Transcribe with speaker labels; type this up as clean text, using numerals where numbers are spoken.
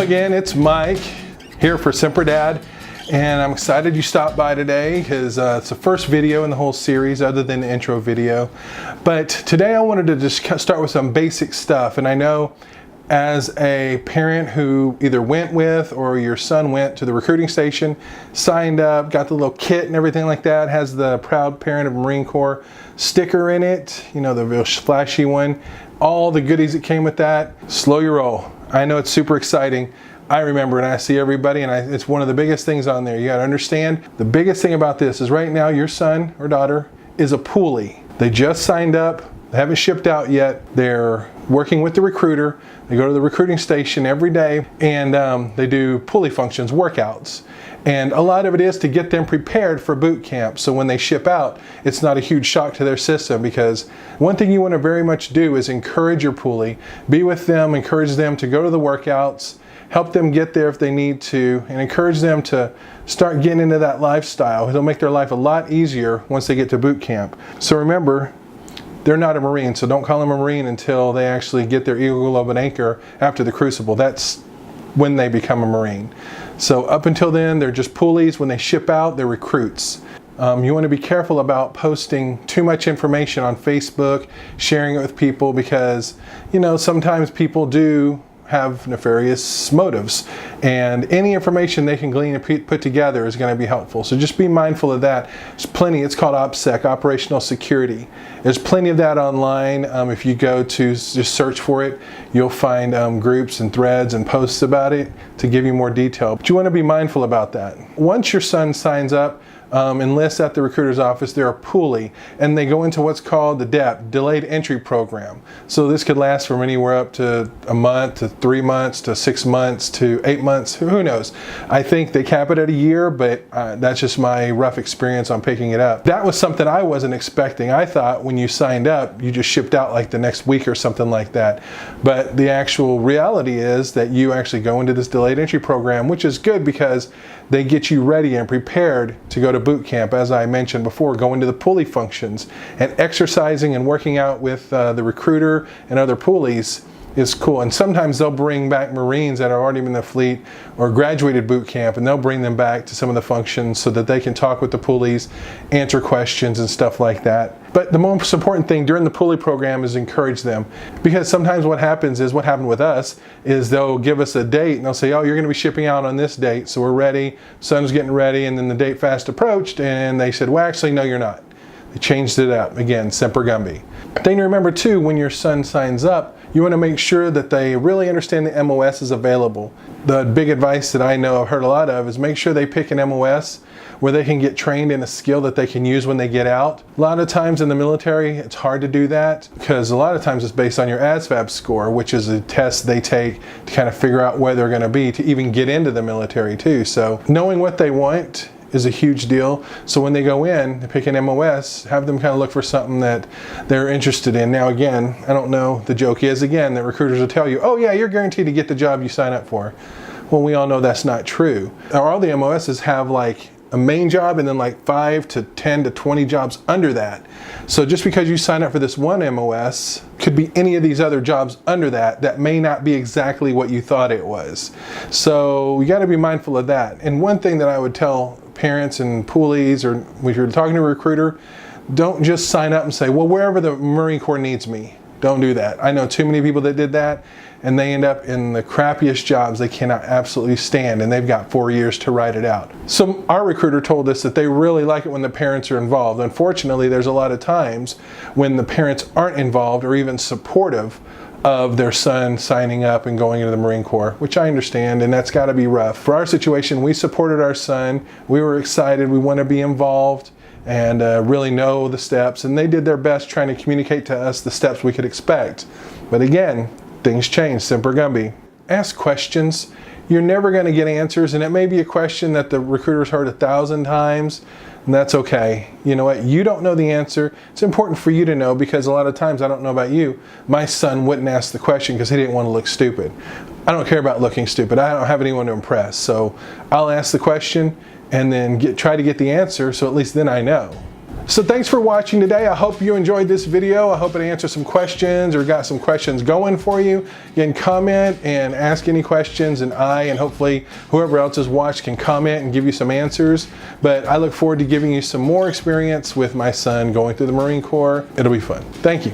Speaker 1: again, it's Mike here for Semper Dad, and I'm excited you stopped by today because it's the first video in the whole series other than the intro video. But today I wanted to just start with some basic stuff, and I know as a parent who either went with or your son went to the recruiting station, signed up, got the little kit and everything like that, has the proud parent of Marine Corps sticker in it, you know, the real flashy one, all the goodies that came with that. Slow your roll. I know it's super exciting. I remember and I see everybody, and it's one of the biggest things on there. You got to understand, the biggest thing about this is right now your son or daughter is a poolee. They just signed up. They haven't shipped out yet. They're working with the recruiter. They go to the recruiting station every day, and they do poolee functions, workouts. And a lot of it is to get them prepared for boot camp. So when they ship out, it's not a huge shock to their system, because one thing you want to very much do is encourage your poolee, be with them, encourage them to go to the workouts, help them get there if they need to, and encourage them to start getting into that lifestyle. It'll make their life a lot easier once they get to boot camp. So remember, they're not a Marine, so don't call them a Marine until they actually get their Eagle Globe and Anchor after the Crucible. That's when they become a Marine. So up until then, they're just poolies. When they ship out, they're recruits. You want to be careful about posting too much information on Facebook, sharing it with people, because, you know, sometimes people do have nefarious motives, and any information they can glean and put together is going to be helpful. So just be mindful of that. There's plenty. It's called OPSEC, Operational Security. There's plenty of that online. If you go to just search for it, you'll find groups and threads and posts about it to give you more detail. But you want to be mindful about that. Once your son signs up, enlists at the recruiter's office, they're a poolee, and they go into what's called the DEP, Delayed Entry Program. So this could last from anywhere up to a month, to 3 months, to 6 months, to 8 months, who knows. I think they cap it at a year, but that's just my rough experience on picking it up. That was something I wasn't expecting. I thought when you signed up, you just shipped out like the next week or something like that. But the actual reality is that you actually go into this Delayed Entry Program, which is good because they get you ready and prepared to go to boot camp. As I mentioned before, going to the poolee functions and exercising and working out with the recruiter and other poolies is cool. And sometimes they'll bring back Marines that are already in the fleet or graduated boot camp, and they'll bring them back to some of the functions so that they can talk with the poolies, answer questions and stuff like that. But the most important thing during the poolee program is encourage them, because sometimes what happens is, what happened with us is they'll give us a date and they'll say, oh, you're going to be shipping out on this date, so we're ready, son's getting ready, and then the date fast approached and they said, well, actually, no, you're not. They changed it up. Again, Semper Gumby. Thing to remember too, when your son signs up, you want to make sure that they really understand the MOS is available. The big advice that I know I've heard a lot of is make sure they pick an MOS where they can get trained in a skill that they can use when they get out. A lot of times in the military, it's hard to do that because a lot of times it's based on your ASVAB score, which is a test they take to kind of figure out where they're going to be to even get into the military too. So knowing what they want is a huge deal. So when they go in, they pick an MOS, have them kind of look for something that they're interested in. Now again, I don't know, the joke is again that recruiters will tell you, oh yeah, you're guaranteed to get the job you sign up for. Well, we all know that's not true. All the MOSs have like a main job and then like 5 to 10 to 20 jobs under that. So just because you sign up for this one MOS, could be any of these other jobs under that that may not be exactly what you thought it was. So you got to be mindful of that. And one thing that I would tell parents and poolies, or when you're talking to a recruiter, don't just sign up and say, well, wherever the Marine Corps needs me. Don't do that. I know too many people that did that, and they end up in the crappiest jobs they cannot absolutely stand, and they've got 4 years to write it out. So our recruiter told us that they really like it when the parents are involved. Unfortunately, there's a lot of times when the parents aren't involved or even supportive of their son signing up and going into the Marine Corps, which I understand, and that's got to be rough. For our situation, we supported our son. We were excited. We want to be involved and really know the steps, and they did their best trying to communicate to us the steps we could expect. But again, things change. Semper Gumby. Ask questions. You're never going to get answers, and it may be a question that the recruiter's heard 1,000 times, and that's okay. You know what? You don't know the answer. It's important for you to know, because a lot of times, I don't know about you, my son wouldn't ask the question because he didn't want to look stupid. I don't care about looking stupid. I don't have anyone to impress. So I'll ask the question and then try to get the answer, so at least then I know. So thanks for watching today. I hope you enjoyed this video. I hope it answered some questions or got some questions going for you. You can comment and ask any questions, and hopefully whoever else has watched can comment and give you some answers. But I look forward to giving you some more experience with my son going through the Marine Corps. It'll be fun. Thank you.